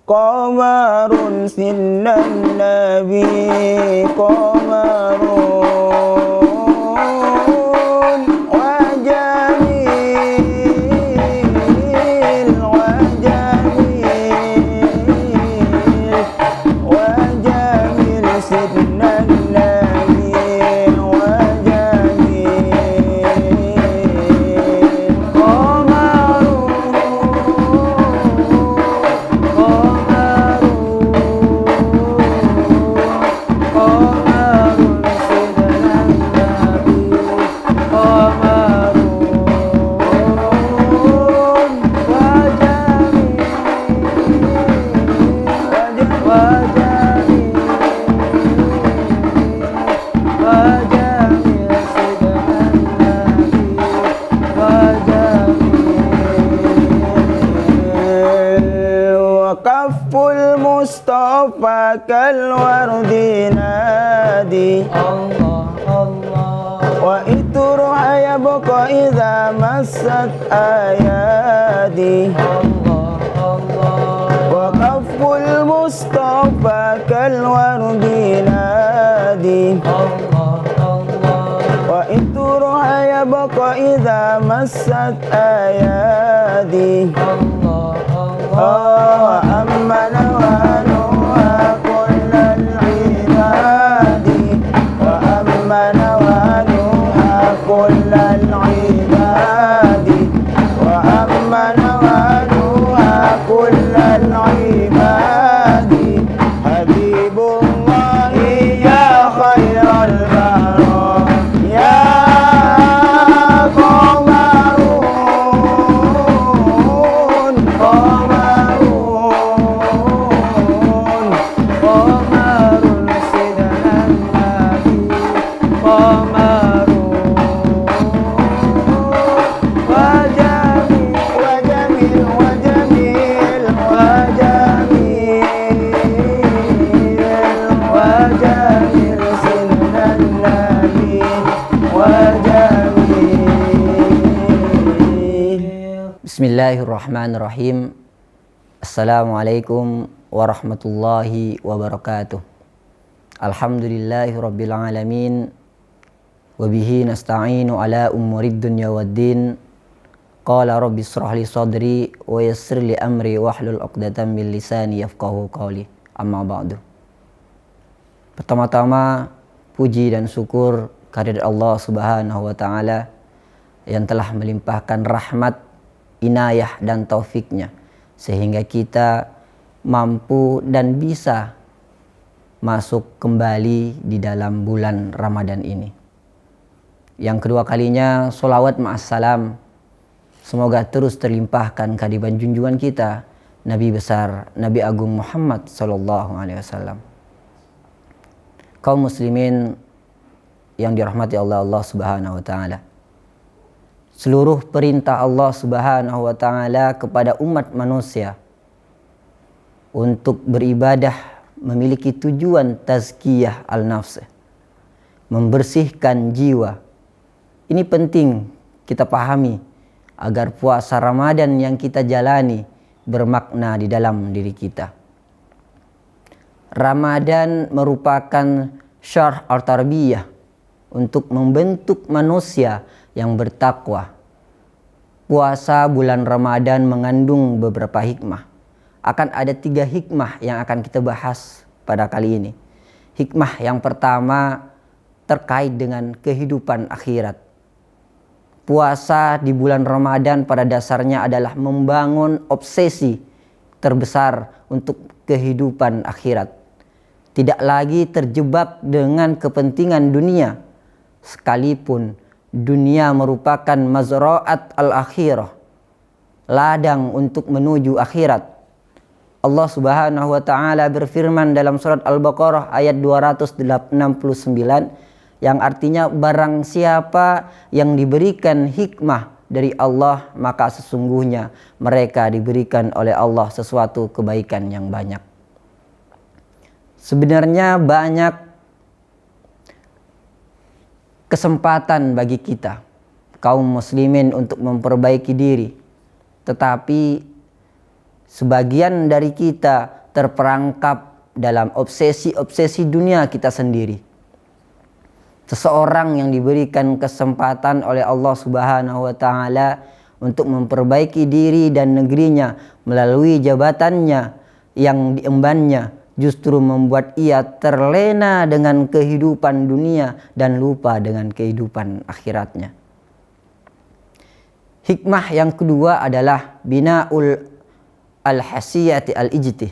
qamarun sinan nabi qamarun wa jamil sinan nabi wa Kaful Mustafa kal wardi nadi Allah Allah wa itruha yabqa idza massat ayadi Allah Allah wa kaful Mustafa kal wardi nadi Allah Allah wa itruha yabqa idza massat ayadi Allah wa amana wa nuha kullal ibadi wa amana wa nuha kullal ibadi wa amana wa nuha kullal ibadi habibullahi ya khairal barah ya Bismillahirrahmanirrahim. Assalamualaikum warahmatullahi wabarakatuh. Alhamdulillahi rabbil alamin. Wabihi nasta'inu ala umurid dunya waddin. Qala rabbi israh li sadri wa yassir li amri wahlul 'uqdatam min lisani yafqahu qawli. Amma ba'du. Pertama-tama puji dan syukur kehadirat Allah Subhanahu wa taala yang telah melimpahkan rahmat, inayah dan taufiknya sehingga kita mampu dan bisa masuk kembali di dalam bulan Ramadan ini. Yang kedua kalinya sholawat ma'assalam semoga terus terlimpahkan kehadiran junjungan kita Nabi besar Nabi Agung Muhammad sallallahu alaihi wasallam. Kaum muslimin yang dirahmati Allah Subhanahu wa taala. Seluruh perintah Allah Subhanahu wa taala kepada umat manusia untuk beribadah memiliki tujuan tazkiyah al-nafs, membersihkan jiwa. Ini penting kita pahami agar puasa Ramadan yang kita jalani bermakna di dalam diri kita. Ramadan merupakan syarh at-tarbiyah untuk membentuk manusia yang bertakwa. Puasa bulan Ramadan mengandung beberapa hikmah. Akan ada 3 hikmah yang akan kita bahas pada kali ini. Hikmah yang pertama terkait dengan kehidupan akhirat. Puasa di bulan Ramadan pada dasarnya adalah membangun obsesi terbesar untuk kehidupan akhirat. Tidak lagi terjebak dengan kepentingan dunia, sekalipun dunia merupakan mazra'at al-akhirah, ladang untuk menuju akhirat. Allah Subhanahu wa taala berfirman dalam surat Al-Baqarah ayat 269 yang artinya barang siapa yang diberikan hikmah dari Allah maka sesungguhnya mereka diberikan oleh Allah sesuatu kebaikan yang banyak. Sebenarnya banyak kesempatan bagi kita kaum muslimin untuk memperbaiki diri, tetapi sebagian dari kita terperangkap dalam obsesi-obsesi dunia kita sendiri. Seseorang yang diberikan kesempatan oleh Allah Subhanahu wa taala untuk memperbaiki diri dan negerinya melalui jabatannya yang diembannya, justru membuat ia terlena dengan kehidupan dunia dan lupa dengan kehidupan akhiratnya. Hikmah yang kedua adalah bina'ul al-hasiyati al-ijtih.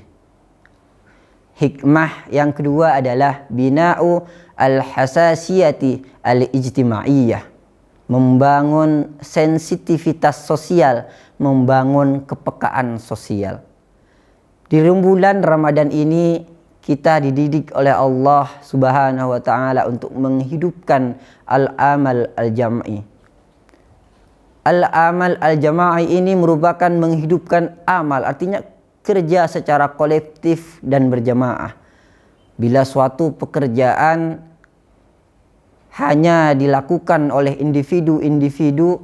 Hikmah yang kedua adalah bina'u al-hasasiyati al-ijtimaiyah. Membangun sensitivitas sosial, membangun kepekaan sosial. Di rembulan Ramadan ini kita dididik oleh Allah Subhanahu wa taala untuk menghidupkan al-amal al-jam'i. Al-amal al-jama'i ini merupakan menghidupkan amal, artinya kerja secara kolektif dan berjamaah. Bila suatu pekerjaan hanya dilakukan oleh individu-individu,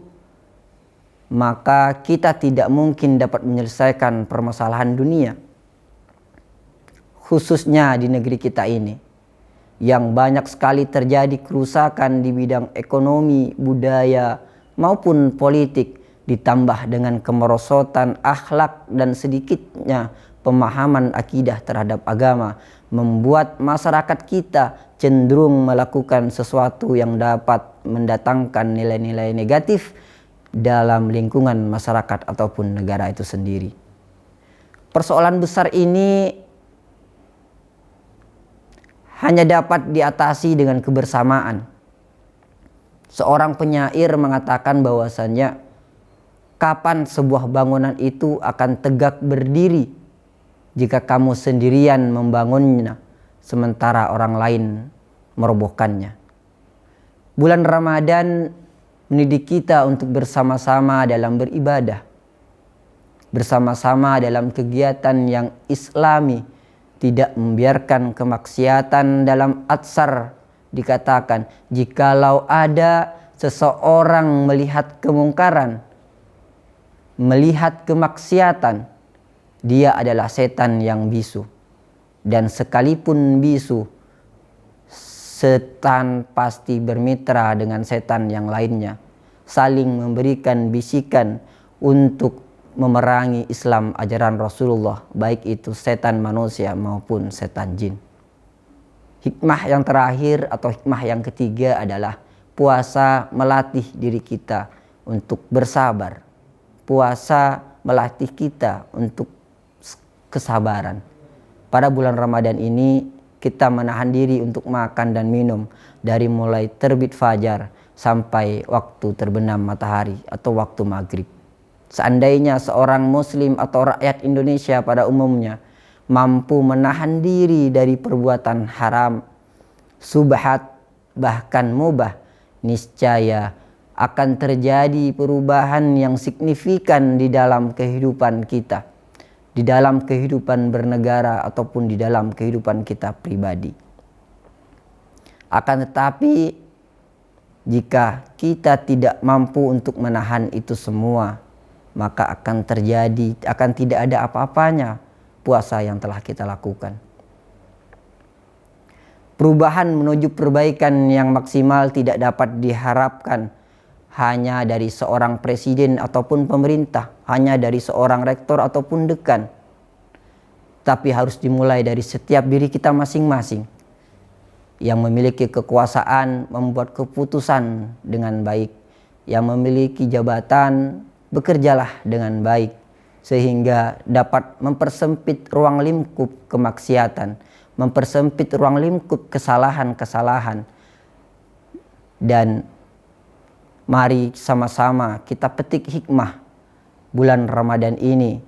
maka kita tidak mungkin dapat menyelesaikan permasalahan dunia. Khususnya di negeri kita ini, yang banyak sekali terjadi kerusakan di bidang ekonomi, budaya, maupun politik, ditambah dengan kemerosotan akhlak dan sedikitnya pemahaman akidah terhadap agama, membuat masyarakat kita cenderung melakukan sesuatu yang dapat mendatangkan nilai-nilai negatif dalam lingkungan masyarakat ataupun negara itu sendiri. Persoalan besar ini hanya dapat diatasi dengan kebersamaan. Seorang penyair mengatakan bahwasannya, kapan sebuah bangunan itu akan tegak berdiri jika kamu sendirian membangunnya sementara orang lain merobohkannya. Bulan Ramadan mendidik kita untuk bersama-sama dalam beribadah, bersama-sama dalam kegiatan yang islami, tidak membiarkan kemaksiatan. Dalam Atsar dikatakan, jikalau ada seseorang melihat kemungkaran, melihat kemaksiatan, dia adalah setan yang bisu. Dan sekalipun bisu, setan pasti bermitra dengan setan yang lainnya, saling memberikan bisikan untuk memerangi Islam ajaran Rasulullah, baik itu setan manusia maupun setan jin. Hikmah yang terakhir atau hikmah yang ketiga adalah puasa melatih diri kita untuk bersabar. Puasa melatih kita untuk kesabaran. Pada bulan Ramadan ini kita menahan diri untuk makan dan minum dari mulai terbit fajar sampai waktu terbenam matahari atau waktu maghrib. Seandainya seorang muslim atau rakyat Indonesia pada umumnya mampu menahan diri dari perbuatan haram, subhat, bahkan mubah, niscaya akan terjadi perubahan yang signifikan di dalam kehidupan kita, di dalam kehidupan bernegara ataupun di dalam kehidupan kita pribadi. Akan tetapi jika kita tidak mampu untuk menahan itu semua, maka akan tidak ada apa-apanya puasa yang telah kita lakukan. Perubahan menuju perbaikan yang maksimal tidak dapat diharapkan hanya dari seorang presiden ataupun pemerintah, hanya dari seorang rektor ataupun dekan. Tapi harus dimulai dari setiap diri kita masing-masing yang memiliki kekuasaan membuat keputusan dengan baik, yang memiliki jabatan bekerjalah dengan baik sehingga dapat mempersempit ruang lingkup kemaksiatan, mempersempit ruang lingkup kesalahan-kesalahan. Dan mari sama-sama kita petik hikmah bulan Ramadan ini,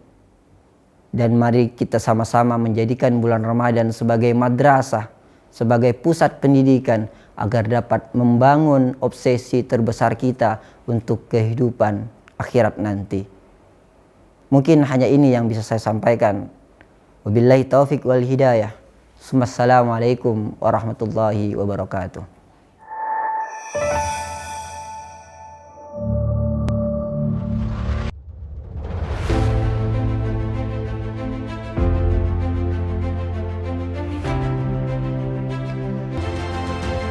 dan mari kita sama-sama menjadikan bulan Ramadan sebagai madrasah, sebagai pusat pendidikan agar dapat membangun obsesi terbesar kita untuk kehidupan akhirat nanti. Mungkin hanya ini yang bisa saya sampaikan. Wabillahi taufik wal hidayah. Assalamualaikum warahmatullahi wabarakatuh.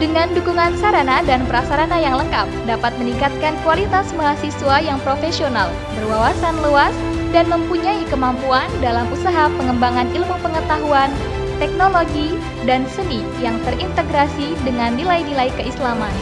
Dengan dukungan sarana dan prasarana yang lengkap, dapat meningkatkan kualitas mahasiswa yang profesional, berwawasan luas, dan mempunyai kemampuan dalam usaha pengembangan ilmu pengetahuan, teknologi, dan seni yang terintegrasi dengan nilai-nilai keislaman.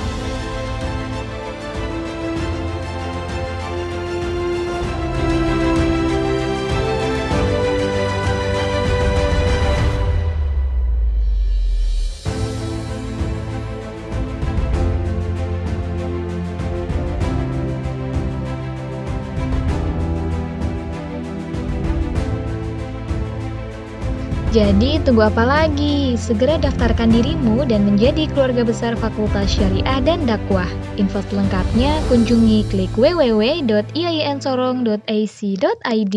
Jadi, tunggu apa lagi? Segera daftarkan dirimu dan menjadi keluarga besar Fakultas Syariah dan Dakwah. Info selengkapnya kunjungi klik www.iainsorong.ac.id.